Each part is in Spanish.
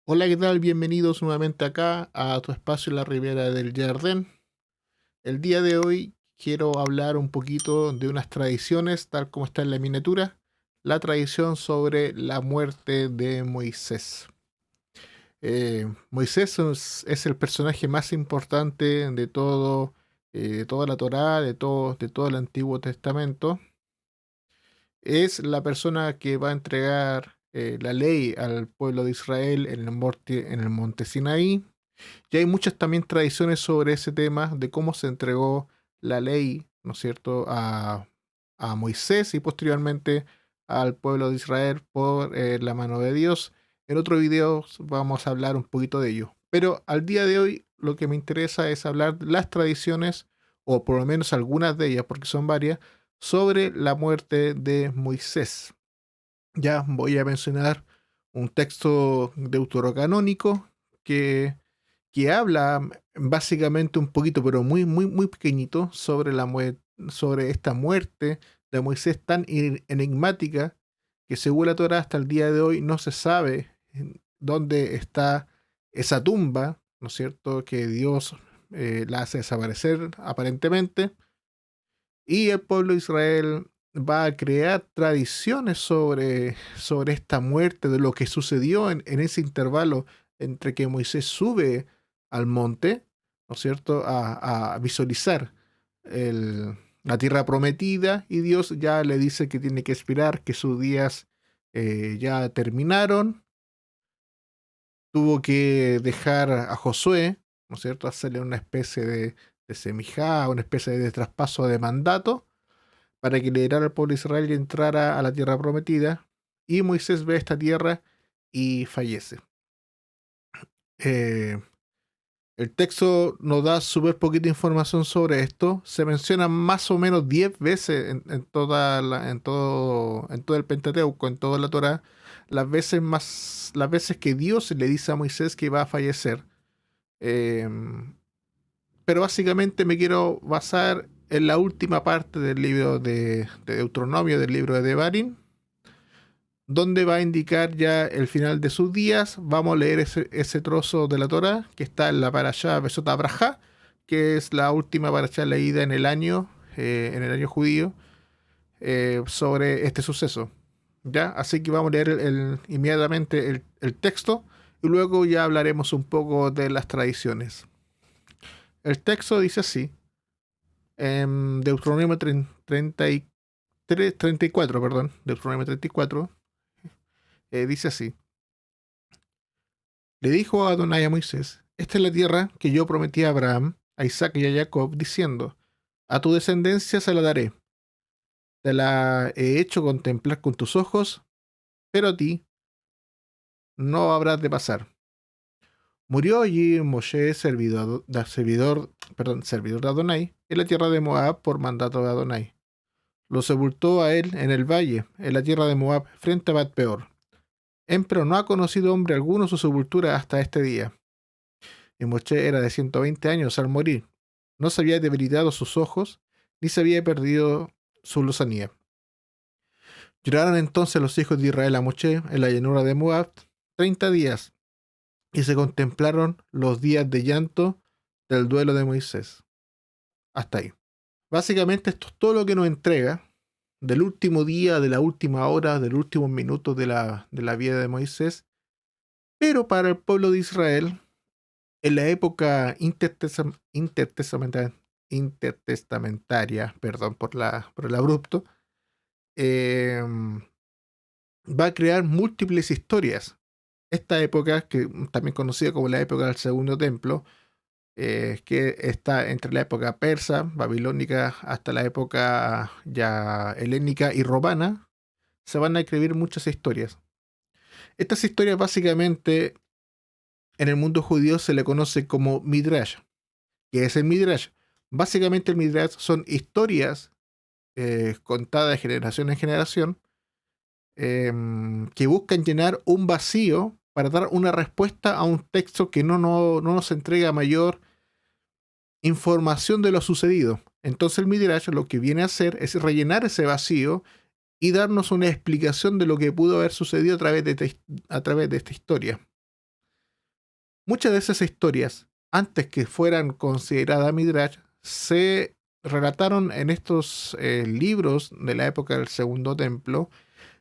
Hola, ¿qué tal? Bienvenidos nuevamente acá a tu espacio en la Ribera del Jardín. El día de hoy quiero hablar un poquito de unas tradiciones, tal como está en la miniatura, la tradición sobre la muerte de Moisés. Moisés es el personaje más importante de todo, de toda la Torá, de todo el Antiguo Testamento. Es la persona que va a entregar la ley al pueblo de Israel en el monte Sinaí. Y hay muchas también tradiciones sobre ese tema de cómo se entregó la ley, ¿no es cierto?, a Moisés y posteriormente al pueblo de Israel por la mano de Dios. En otro video vamos a hablar un poquito de ello. Pero al día de hoy lo que me interesa es hablar de las tradiciones, o por lo menos algunas de ellas, porque son varias, sobre la muerte de Moisés. Ya voy a mencionar un texto deuterocanónico que habla básicamente un poquito, pero muy, muy, muy pequeñito, sobre esta muerte de Moisés tan enigmática que según la Torah hasta el día de hoy no se sabe dónde está esa tumba, ¿no es cierto?, que Dios la hace desaparecer aparentemente, y el pueblo de Israel va a crear tradiciones sobre esta muerte, de lo que sucedió en ese intervalo entre que Moisés sube al monte, ¿no es cierto?, a visualizar la tierra prometida, y Dios ya le dice que tiene que esperar, que sus días ya terminaron. Tuvo que dejar a Josué, ¿no es cierto?, hacerle una especie de semijá, una especie de traspaso de mandato para que liderara al pueblo de Israel y entrara a la tierra prometida. Y Moisés ve esta tierra y fallece. Eh, el texto nos da súper poquita información sobre esto. Se menciona más o menos 10 veces en todo el Pentateuco, en toda la Torá, las veces que Dios le dice a Moisés que va a fallecer. Eh, pero básicamente me quiero basar en la última parte del libro de Deuteronomio, del libro de Devarim, donde va a indicar ya el final de sus días. Vamos a leer ese trozo de la Torah que está en la parashá Besot Abraha, que es la última parashá leída en el año judío, sobre este suceso. ¿Ya? Así que vamos a leer inmediatamente el texto y luego ya hablaremos un poco de las tradiciones. El texto dice así, en Deuteronomio 34, perdón, Deuteronomio 34, dice así: Le dijo Adonai a Moisés: Esta es la tierra que yo prometí a Abraham, a Isaac y a Jacob, diciendo: A tu descendencia se la daré. Te la he hecho contemplar con tus ojos, pero a ti no habrás de pasar. Murió allí Moshe, servidor de Adonai, en la tierra de Moab por mandato de Adonai. Lo sepultó a él en el valle, en la tierra de Moab, frente a Bet Peor. Empero no ha conocido hombre alguno su sepultura hasta este día. Y Moshe era de 120 años al morir. No se había debilitado sus ojos, ni se había perdido su lozanía. Lloraron entonces los hijos de Israel a Moshe en la llanura de Moab 30 días, y se contemplaron los días de llanto del duelo de Moisés. Hasta ahí. Básicamente esto es todo lo que nos entrega del último día, de la última hora, del último minuto de la vida de Moisés. Pero para el pueblo de Israel, en la época intertestamentaria, perdón por el abrupto, eh, va a crear múltiples historias. Esta época, que también conocida como la época del Segundo Templo, que está entre la época persa, babilónica, hasta la época ya helénica y romana, se van a escribir muchas historias. Estas historias básicamente en el mundo judío se le conoce como Midrash. ¿Qué es el Midrash? Básicamente el Midrash son historias contadas de generación en generación, que buscan llenar un vacío para dar una respuesta a un texto que no nos entrega mayor información de lo sucedido. Entonces el Midrash lo que viene a hacer es rellenar ese vacío y darnos una explicación de lo que pudo haber sucedido a través de esta historia. Muchas de esas historias, antes que fueran consideradas Midrash, se relataron en estos libros de la época del Segundo Templo,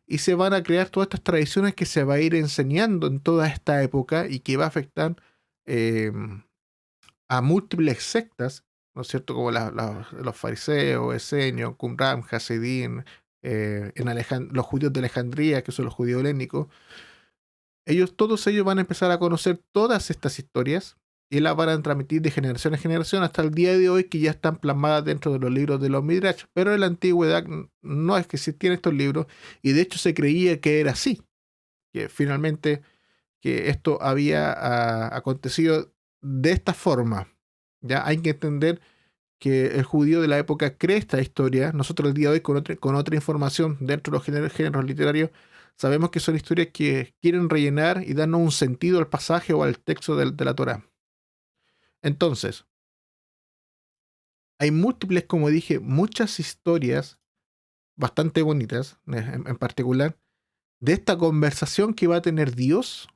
y se van a crear todas estas tradiciones que se va a ir enseñando en toda esta época y que va a afectar eh, a múltiples sectas, ¿no es cierto? Como los fariseos, esenios, Qumran, Hasidim, los judíos de Alejandría, que son los judíos helénicos. Todos ellos van a empezar a conocer todas estas historias y las van a transmitir de generación en generación hasta el día de hoy, que ya están plasmadas dentro de los libros de los Midrash. Pero en la antigüedad no es que existían estos libros, y de hecho se creía que era así, que finalmente que esto había acontecido de esta forma. Ya hay que entender que el judío de la época cree esta historia. Nosotros el día de hoy, con otra información dentro de los géneros literarios, sabemos que son historias que quieren rellenar y darnos un sentido al pasaje o al texto de la Torá. Entonces, hay múltiples, como dije, muchas historias bastante bonitas, en particular, de esta conversación que va a tener Dios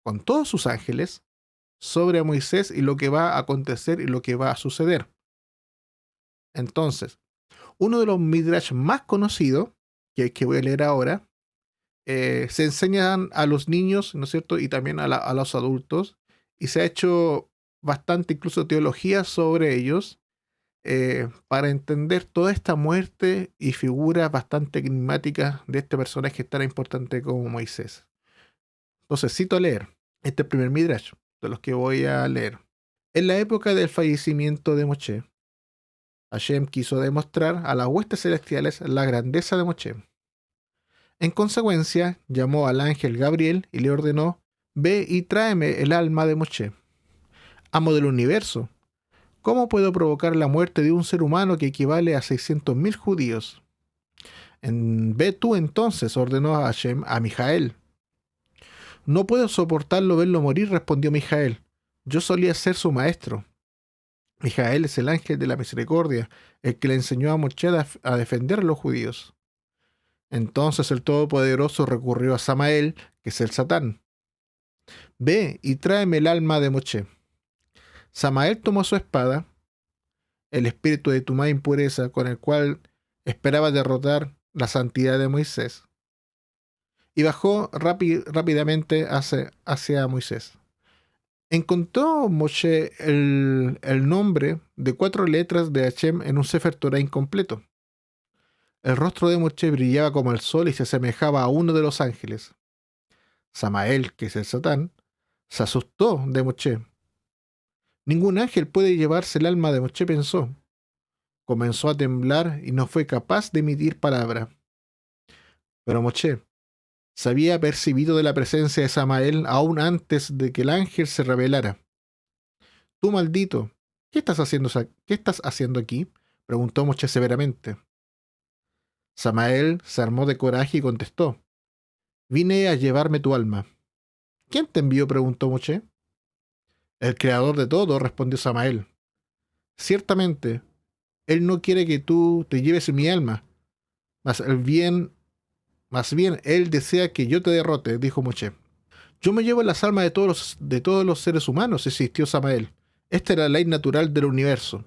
con todos sus ángeles sobre Moisés y lo que va a acontecer y lo que va a suceder. Entonces, uno de los midrash más conocidos, que voy a leer ahora, se enseñan a los niños, ¿no es cierto? Y también a los adultos, y se ha hecho bastante incluso teología sobre ellos, para entender toda esta muerte y figuras bastante enigmáticas de este personaje tan importante como Moisés. Entonces, cito a leer este primer midrash de los que voy a leer. En la época del fallecimiento de Moshe, Hashem quiso demostrar a las huestes celestiales la grandeza de Moshe. En consecuencia, llamó al ángel Gabriel y le ordenó: ve y tráeme el alma de Moshe. Amo del universo, ¿cómo puedo provocar la muerte de un ser humano que equivale a 600.000 judíos? Ve tú entonces, ordenó a Hashem a Mijael. No puedo soportarlo verlo morir, respondió Mijael. Yo solía ser su maestro. Mijael es el ángel de la misericordia, el que le enseñó a Moshe a defender a los judíos. Entonces el Todopoderoso recurrió a Samael, que es el Satán. Ve y tráeme el alma de Moshe. Samael tomó su espada, el espíritu de tu más impureza, con el cual esperaba derrotar la santidad de Moisés, y bajó rápidamente hacia Moisés. Encontró Moshe el nombre de 4 letras de Hashem en un Sefer Torah incompleto. El rostro de Moshe brillaba como el sol y se asemejaba a uno de los ángeles. Samael, que es el Satán, se asustó de Moshe. Ningún ángel puede llevarse el alma de Moshe, pensó. Comenzó a temblar y no fue capaz de emitir palabra. Pero Moshe se había percibido de la presencia de Samael aún antes de que el ángel se revelara. Tú maldito, ¿qué estás haciendo aquí? Preguntó Moshe severamente. Samael se armó de coraje y contestó: vine a llevarme tu alma. ¿Quién te envió?, preguntó Moshe. El creador de todo, respondió Samael. Ciertamente, él no quiere que tú te lleves mi alma, más bien él desea que yo te derrote, dijo Moshe. Yo me llevo las almas de todos los seres humanos, insistió Samael. Esta es la ley natural del universo.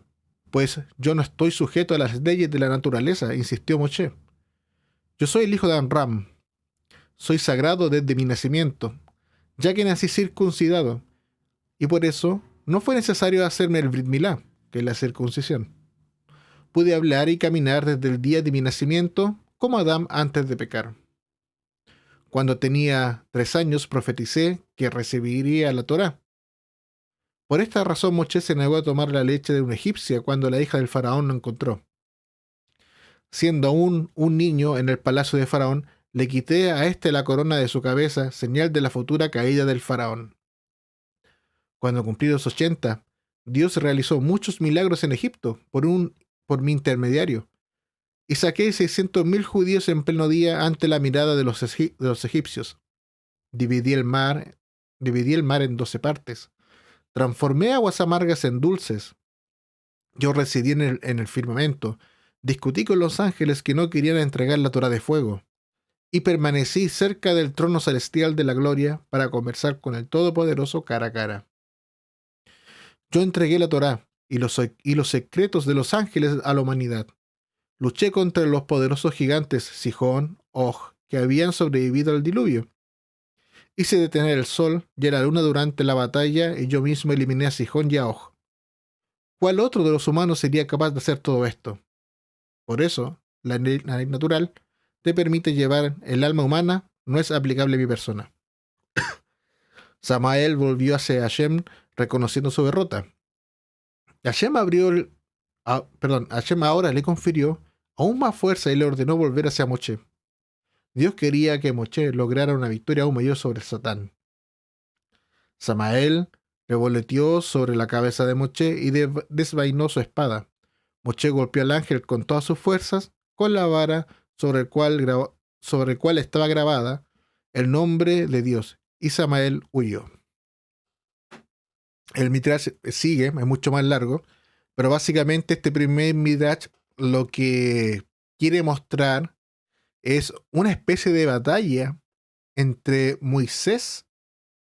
Pues yo no estoy sujeto a las leyes de la naturaleza, insistió Moshe. Yo soy el hijo de Amram. Soy sagrado desde mi nacimiento, ya que nací circuncidado, y por eso no fue necesario hacerme el Brit Milá, que es la circuncisión. Pude hablar y caminar desde el día de mi nacimiento, como Adán antes de pecar. Cuando tenía 3 años profeticé que recibiría la Torá. Por esta razón Moshe se negó a tomar la leche de una egipcia cuando la hija del faraón lo encontró. Siendo aún un niño en el palacio de faraón, le quité a éste la corona de su cabeza, señal de la futura caída del faraón. Cuando cumplí los 80, Dios realizó muchos milagros en Egipto por mi intermediario, y saqué 600.000 judíos en pleno día ante la mirada de los egipcios. Dividí el mar en 12 partes. Transformé aguas amargas en dulces. Yo residí en el firmamento. Discutí con los ángeles que no querían entregar la Torá de fuego. Y permanecí cerca del trono celestial de la gloria para conversar con el Todopoderoso cara a cara. Yo entregué la Torá y los secretos de los ángeles a la humanidad. Luché contra los poderosos gigantes Sihón, Og, que habían sobrevivido al diluvio. Hice detener el sol y la luna durante la batalla y yo mismo eliminé a Sihón y a Og. ¿Cuál otro de los humanos sería capaz de hacer todo esto? Por eso, la ley natural te permite llevar el alma humana, no es aplicable a mi persona. Samael volvió hacia Hashem reconociendo su derrota. Hashem Hashem ahora le confirió aún más fuerza y le ordenó volver hacia Moshe. Dios quería que Moshe lograra una victoria aún mayor sobre Satán. Samael revoloteó sobre la cabeza de Moshe y desvainó su espada. Moshe golpeó al ángel con todas sus fuerzas, con la vara sobre el cual estaba grabada el nombre de Dios, y Samael huyó. El Midrash sigue, es mucho más largo, pero básicamente este primer Midrash lo que quiere mostrar es una especie de batalla entre Moisés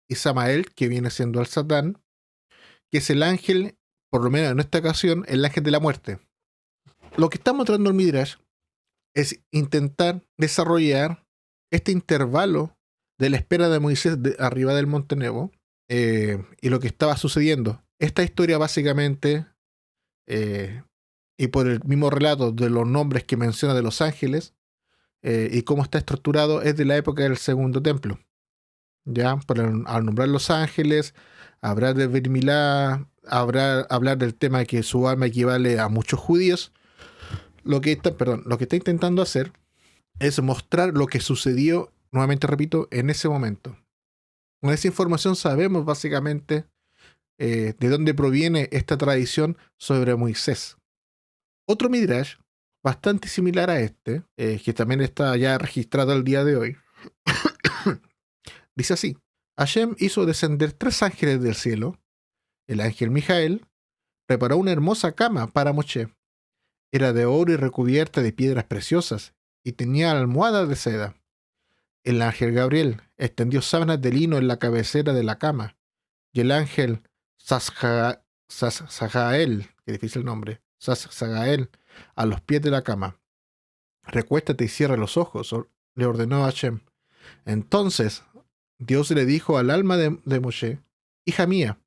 y Samael, que viene siendo el Satán, que es el ángel, por lo menos en esta ocasión, el ángel de la muerte. Lo que está mostrando el Midrash es intentar desarrollar este intervalo de la espera de Moisés arriba del Monte Nebo y lo que estaba sucediendo. Esta historia básicamente, y por el mismo relato de los nombres que menciona de los ángeles y cómo está estructurado, es de la época del Segundo Templo. Ya, al nombrar los ángeles, hablar de Brit Milá, hablar del tema de que su alma equivale a muchos judíos. Lo que está intentando hacer es mostrar lo que sucedió, nuevamente repito, en ese momento. Con esa información sabemos básicamente de dónde proviene esta tradición sobre Moisés. Otro Midrash, bastante similar a este, que también está ya registrado al día de hoy, dice así: Hashem hizo descender 3 ángeles del cielo. El ángel Mijael preparó una hermosa cama para Moshe. Era de oro y recubierta de piedras preciosas, y tenía almohadas de seda. El ángel Gabriel extendió sábanas de lino en la cabecera de la cama, y el ángel Sasjael, que difícil el nombre, Sasjael, a los pies de la cama. Recuéstate y cierra los ojos, le ordenó a Hashem. Entonces Dios le dijo al alma de Moshe: hija mía,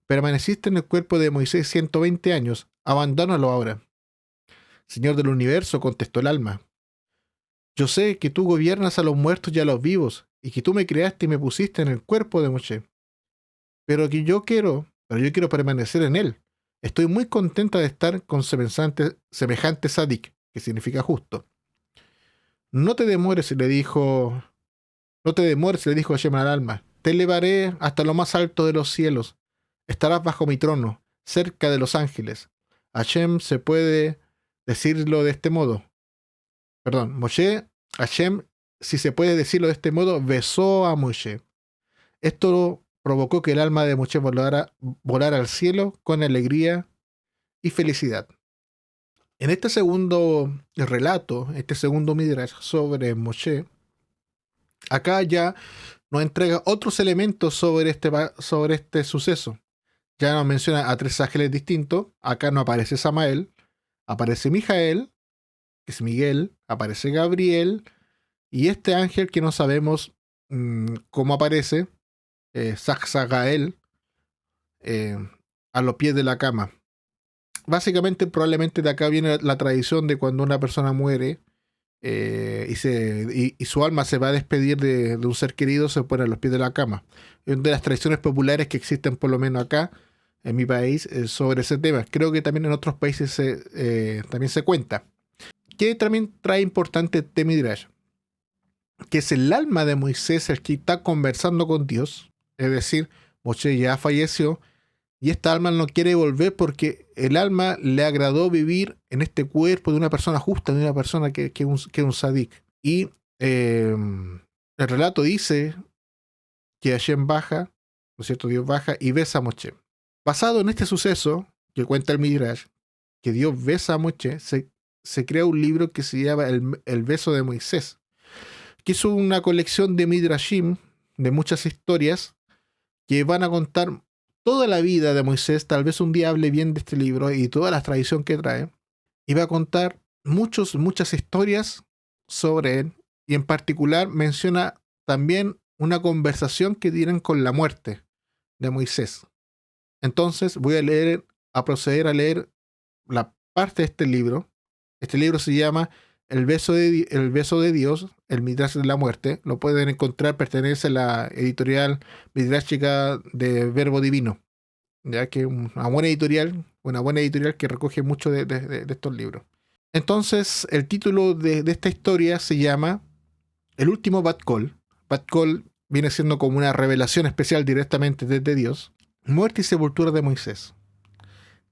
permaneciste en el cuerpo de Moisés 120 años, abandónalo ahora. Señor del universo, contestó el alma, yo sé que tú gobiernas a los muertos y a los vivos, y que tú me creaste y me pusiste en el cuerpo de Moshe. Pero yo quiero permanecer en él. Estoy muy contenta de estar con semejante Sadik, que significa justo. No te demores, le dijo Hashem al alma. Te elevaré hasta lo más alto de los cielos. Estarás bajo mi trono, cerca de los ángeles. Hashem se puede decirlo de este modo. Perdón, Hashem, si se puede decirlo de este modo, besó a Moshe. Esto provocó que el alma de Moshe volara al cielo con alegría y felicidad. En este segundo relato, este segundo Midrash sobre Moshe, acá ya nos entrega otros elementos sobre este suceso. Ya nos menciona a 3 ángeles distintos. Acá no aparece Samael, aparece Mijael, que es Miguel, aparece Gabriel, y este ángel que no sabemos cómo aparece, Sasjael, a los pies de la cama. Básicamente, probablemente de acá viene la tradición de cuando una persona muere y su alma se va a despedir de un ser querido, se pone a los pies de la cama. Es una de las tradiciones populares que existen, por lo menos acá, en mi país, sobre ese tema. Creo que también en otros países también se cuenta. ¿Qué también trae importante este Midrash? Que es el alma de Moisés el que está conversando con Dios. Es decir, Moshe ya falleció y esta alma no quiere volver porque el alma le agradó vivir en este cuerpo de una persona justa, de una persona que es un sadik. Y el relato dice que Hashem baja, ¿no es cierto? Dios baja y besa a Moshe. Basado en este suceso que cuenta el Midrash, que Dios besa a Moshe, se crea un libro que se llama El beso de Moisés, que es una colección de Midrashim, de muchas historias, que van a contar toda la vida de Moisés, tal vez un día hable bien de este libro y toda la tradición que trae, y va a contar muchas historias sobre él, y en particular menciona también una conversación que tienen con la muerte de Moisés. Entonces voy a proceder a leer la parte de este libro. Este libro se llama El beso de Dios, el Midrash de la muerte. Lo pueden encontrar, pertenece a la editorial Midrashica de Verbo Divino, ya que una buena editorial que recoge mucho de estos libros. Entonces, el título de esta historia se llama El último Bat Kol. Bat Kol viene siendo como una revelación especial directamente desde Dios. Muerte y sepultura de Moisés.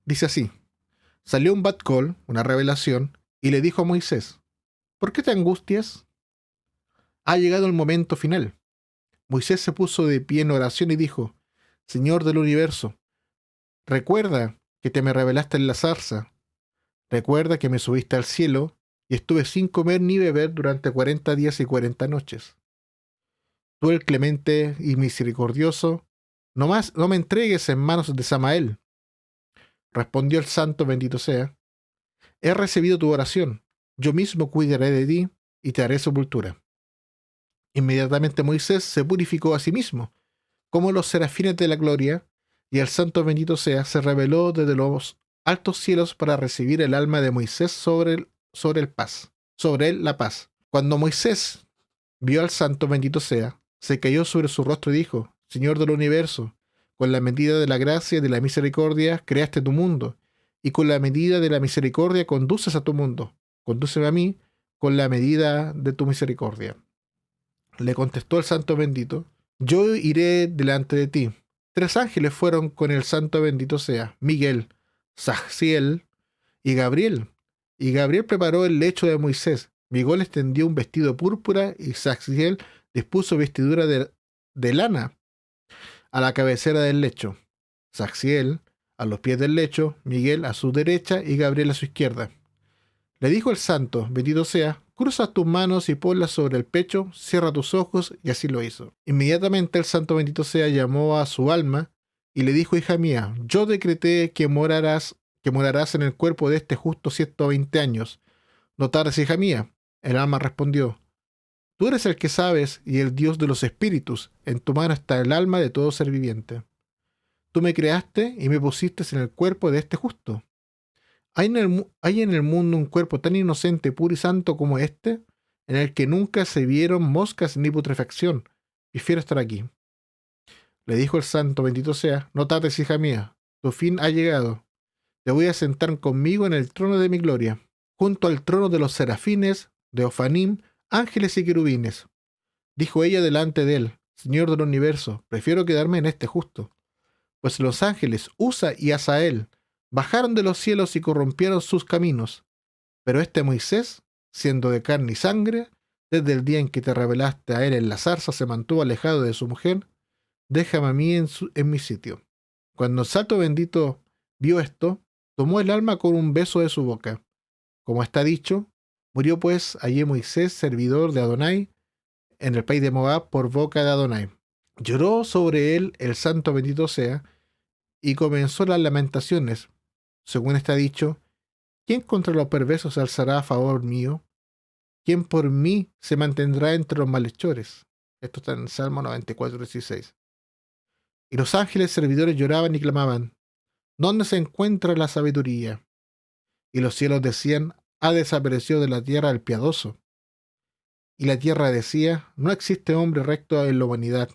Dice así: salió un Bat Kol, una revelación, y le dijo a Moisés: ¿por qué te angustias? Ha llegado el momento final. Moisés se puso de pie en oración y dijo: Señor del universo, recuerda que te me revelaste en la zarza. Recuerda que me subiste al cielo y estuve sin comer ni beber durante 40 días y 40 noches. Tú, el clemente y misericordioso, no me entregues en manos de Samael. Respondió el santo, bendito sea: he recibido tu oración. Yo mismo cuidaré de ti y te haré sepultura. Inmediatamente Moisés se purificó a sí mismo, como los serafines de la gloria, y el santo bendito sea se reveló desde los altos cielos para recibir el alma de Moisés sobre él la paz. Cuando Moisés vio al santo bendito sea, se cayó sobre su rostro y dijo: Señor del universo, con la medida de la gracia y de la misericordia creaste tu mundo, y con la medida de la misericordia conduces a tu mundo. Condúceme a mí con la medida de tu misericordia. Le contestó el santo bendito: yo iré delante de ti. 3 ángeles fueron con el santo bendito sea: Miguel, Zagziel y Gabriel. Y Gabriel preparó el lecho de Moisés. Miguel extendió un vestido púrpura y Zagziel dispuso vestidura de lana a la cabecera del lecho. Zagziel a los pies del lecho, Miguel a su derecha y Gabriel a su izquierda. Le dijo el santo, bendito sea: cruza tus manos y ponlas sobre el pecho, cierra tus ojos, y así lo hizo. Inmediatamente el santo bendito sea llamó a su alma y le dijo: hija mía, yo decreté que morarás en el cuerpo de este justo 120 años. No tardes, hija mía. El alma respondió: tú eres el que sabes y el Dios de los espíritus. En tu mano está el alma de todo ser viviente. Tú me creaste y me pusiste en el cuerpo de este justo. ¿Hay en el mundo un cuerpo tan inocente, puro y santo como este, en el que nunca se vieron moscas ni putrefacción? Prefiero estar aquí. Le dijo el santo, bendito sea: no tardes, hija mía, tu fin ha llegado. Te voy a sentar conmigo en el trono de mi gloria, junto al trono de los serafines, de Ofanim, ángeles y querubines. Dijo ella delante de él: Señor del universo, prefiero quedarme en este justo. Pues los ángeles Usa y Asael bajaron de los cielos y corrompieron sus caminos. Pero este Moisés, siendo de carne y sangre, desde el día en que te revelaste a él en la zarza, se mantuvo alejado de su mujer. Déjame a mí en mi sitio. Cuando el santo bendito vio esto, tomó el alma con un beso de su boca. Como está dicho, murió pues allí Moisés, servidor de Adonai, en el país de Moab, por boca de Adonai. Lloró sobre él el santo bendito sea, y comenzó las lamentaciones. Según está dicho: ¿quién contra los perversos se alzará a favor mío? ¿Quién por mí se mantendrá entre los malhechores? Esto está en Salmo 94:16. Y los ángeles servidores lloraban y clamaban: ¿dónde se encuentra la sabiduría? Y los cielos decían: ha desaparecido de la tierra el piadoso. Y la tierra decía: no existe hombre recto en la humanidad.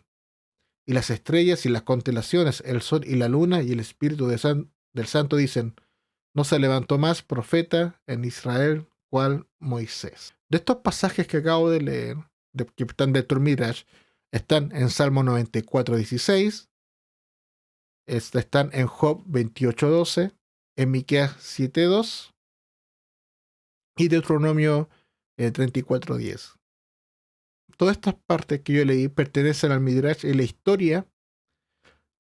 Y las estrellas y las constelaciones, el sol y la luna y el espíritu del santo dicen: no se levantó más profeta en Israel cual Moisés. De estos pasajes que acabo de leer, que están de Midrash, están en Salmo 94:16, están en Job 28:12, en Miqueas 7:2 y Deuteronomio 34:10. Todas estas partes que yo leí pertenecen al Midrash y la historia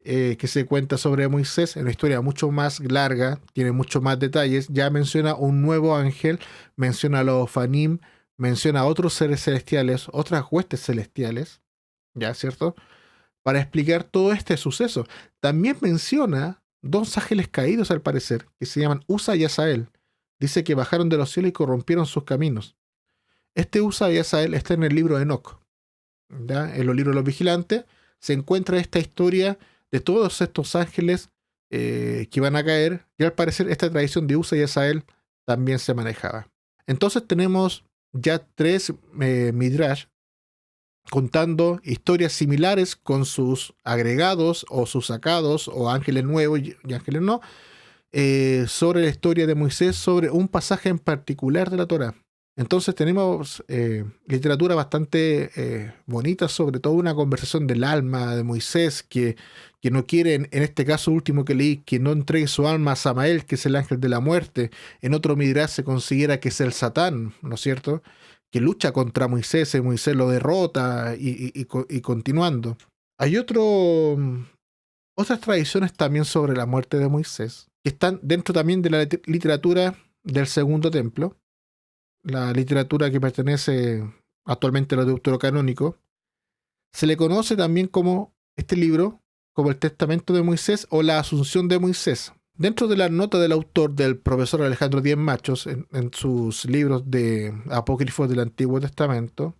que se cuenta sobre Moisés, es una historia mucho más larga, tiene mucho más detalles. Ya menciona un nuevo ángel, menciona a los Ofanim, menciona a otros seres celestiales, otras huestes celestiales, ¿ya? ¿Cierto? para explicar todo este suceso. También menciona dos ángeles caídos, al parecer, que se llaman Usa y Asael. Dice que bajaron de los cielos y corrompieron sus caminos. Este Usa y Asael está en el libro de Enoc. ¿Ya? En los libros de los vigilantes se encuentra esta historia de todos estos ángeles que van a caer, y al parecer esta tradición de Usa y Asael también se manejaba. Entonces tenemos ya tres midrash contando historias similares con sus agregados o sus sacados o ángeles nuevos y ángeles no, sobre la historia de Moisés, sobre un pasaje en particular de la Torá. Entonces tenemos literatura bastante bonita, sobre todo una conversación del alma de Moisés, que no quiere, en este caso último que leí, que no entregue su alma a Samael, que es el ángel de la muerte. En otro midrash se considera que es el Satán, ¿no es cierto?, que lucha contra Moisés, y Moisés lo derrota y continuando. Hay otras tradiciones también sobre la muerte de Moisés, que están dentro también de la literatura del Segundo Templo, la literatura que pertenece actualmente a lo deuterocanónico. Se le conoce también como este libro, como el Testamento de Moisés o la Asunción de Moisés. Dentro de la nota del autor, del profesor Alejandro Díez Machos, en sus libros de apócrifos del Antiguo Testamento,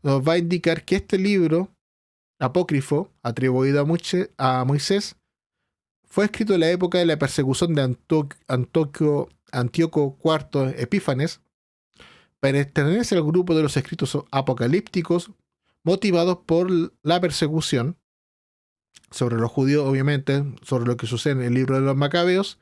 nos va a indicar que este libro apócrifo, atribuido a Moisés, fue escrito en la época de la persecución de Antíoco IV Epífanes. Pertenece al grupo de los escritos apocalípticos motivados por la persecución sobre los judíos, obviamente, sobre lo que sucede en el libro de los Macabeos,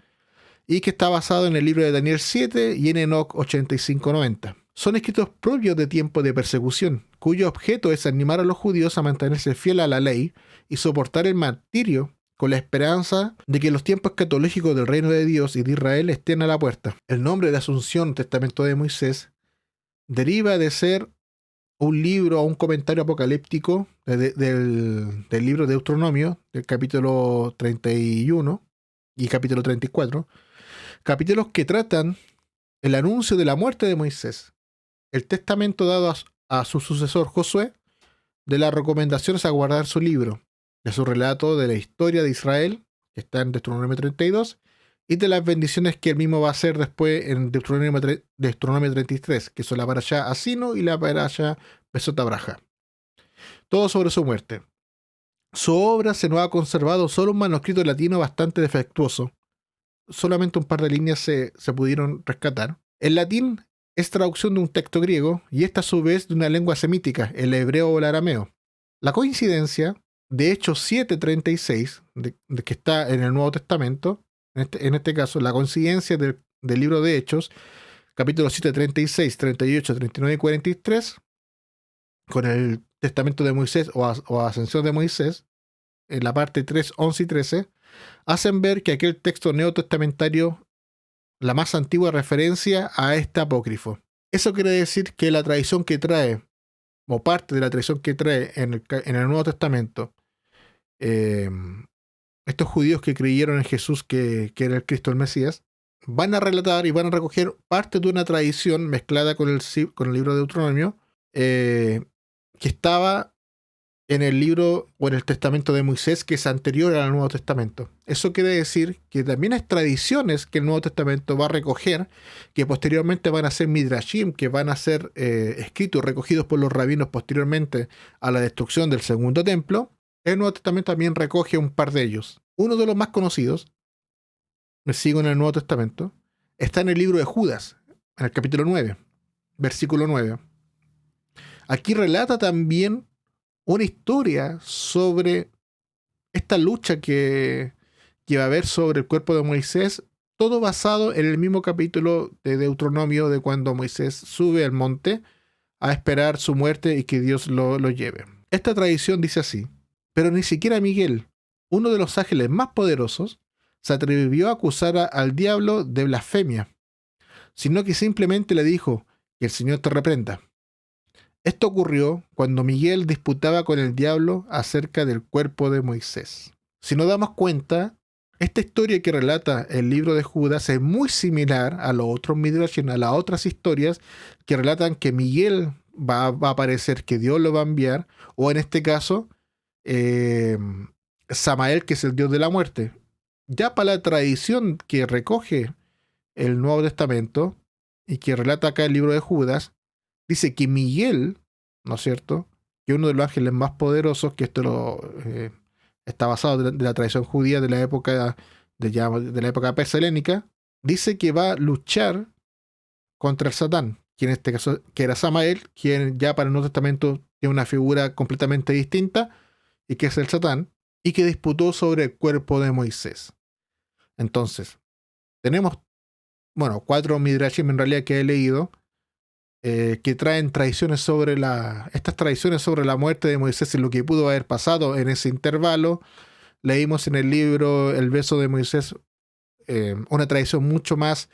y que está basado en el libro de Daniel 7 y en Enoc 85-90. Son escritos propios de tiempos de persecución, cuyo objeto es animar a los judíos a mantenerse fieles a la ley y soportar el martirio con la esperanza de que los tiempos escatológicos del reino de Dios y de Israel estén a la puerta. El nombre de Asunción, Testamento de Moisés, deriva de ser un libro o un comentario apocalíptico del libro de Deuteronomio, del capítulo 31 y capítulo 34, capítulos que tratan el anuncio de la muerte de Moisés, el testamento dado a su sucesor Josué, de las recomendaciones a guardar su libro, de su relato de la historia de Israel, que está en Deuteronomio 32, y de las bendiciones que él mismo va a hacer después en Deuteronomio 33, que son la parashá Asino y la parashá Besot Abraha. Todo sobre su muerte. Su obra se nos ha conservado solo un manuscrito latino bastante defectuoso. Solamente un par de líneas se pudieron rescatar. El latín es traducción de un texto griego y esta a su vez de una lengua semítica, el hebreo o el arameo. La coincidencia de Hechos 7:36, de que está en el Nuevo Testamento, en este caso, la coincidencia del libro de Hechos, capítulo 7, 36, 38, 39 y 43, con el testamento de Moisés o ascensión de Moisés, en la parte 3, 11 y 13, hacen ver que aquel texto neotestamentario, la más antigua referencia a este apócrifo. Eso quiere decir que la tradición que trae, o parte de la tradición que trae en el Nuevo Testamento, estos judíos que creyeron en Jesús, que era el Cristo, el Mesías, van a relatar y van a recoger parte de una tradición mezclada con el libro de Deuteronomio, que estaba en el libro o en el testamento de Moisés, que es anterior al Nuevo Testamento. Eso quiere decir que también hay tradiciones que el Nuevo Testamento va a recoger, que posteriormente van a ser midrashim, que van a ser escritos, recogidos por los rabinos posteriormente a la destrucción del Segundo Templo. El Nuevo Testamento también recoge un par de ellos. Uno de los más conocidos, me sigo en el Nuevo Testamento, está en el libro de Judas, en el capítulo 9, versículo 9. Aquí relata también una historia sobre esta lucha que va a haber sobre el cuerpo de Moisés, todo basado en el mismo capítulo de Deuteronomio, de cuando Moisés sube al monte a esperar su muerte y que Dios lo lleve. Esta tradición dice así: pero ni siquiera Miguel, uno de los ángeles más poderosos, se atrevió a acusar al diablo de blasfemia, sino que simplemente le dijo: que el Señor te reprenda. Esto ocurrió cuando Miguel disputaba con el diablo acerca del cuerpo de Moisés. Si nos damos cuenta, esta historia que relata el libro de Judas es muy similar a los otros midrashim, a las otras historias que relatan que Miguel va a aparecer, que Dios lo va a enviar, o en este caso, eh, Samael, que es el dios de la muerte. Ya para la tradición que recoge el Nuevo Testamento y que relata acá el libro de Judas, dice que Miguel, ¿no es cierto? Que uno de los ángeles más poderosos, que está basado de la tradición judía de la época de la época persa helénica, dice que va a luchar contra el Satán, que en este caso que era Samael, quien ya para el Nuevo Testamento tiene una figura completamente distinta, y que es el Satán, y que disputó sobre el cuerpo de Moisés. Entonces, tenemos, bueno, 4 midrashim en realidad que he leído, que traen tradiciones sobre estas tradiciones sobre la muerte de Moisés y lo que pudo haber pasado en ese intervalo. Leímos en el libro El beso de Moisés, una tradición mucho más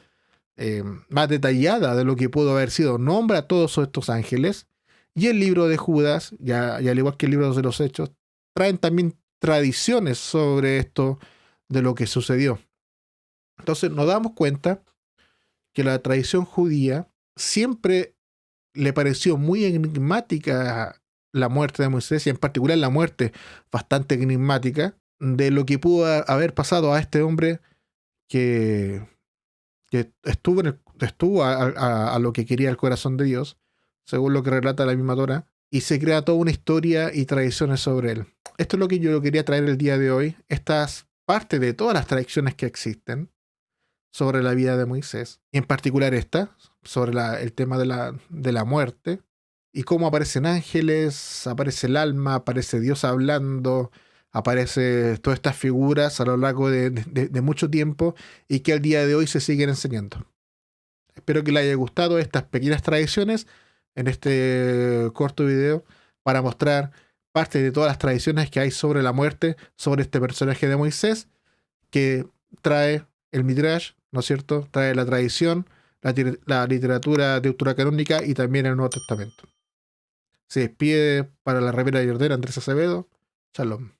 detallada de lo que pudo haber sido. Nombra a todos estos ángeles. Y el libro de Judas, y al igual que el libro de los Hechos, traen también tradiciones sobre esto de lo que sucedió. Entonces nos damos cuenta que la tradición judía siempre le pareció muy enigmática la muerte de Moisés, y en particular la muerte bastante enigmática de lo que pudo haber pasado a este hombre que, que estuvo a lo que quería el corazón de Dios, según lo que relata la misma Torá, y se crea toda una historia y tradiciones sobre él. Esto es lo que yo quería traer el día de hoy, estas parte de todas las tradiciones que existen sobre la vida de Moisés, y en particular esta, sobre el tema de la muerte, y cómo aparecen ángeles, aparece el alma, aparece Dios hablando, aparece todas estas figuras a lo largo de mucho tiempo, y que al día de hoy se siguen enseñando. Espero que les haya gustado estas pequeñas tradiciones en este corto video para mostrar parte de todas las tradiciones que hay sobre la muerte, sobre este personaje de Moisés, que trae el Midrash, ¿no es cierto? Trae la tradición, la literatura deuterocanónica y también el Nuevo Testamento. Se despide para la Ribera de Jordán Andrés Acevedo. Shalom.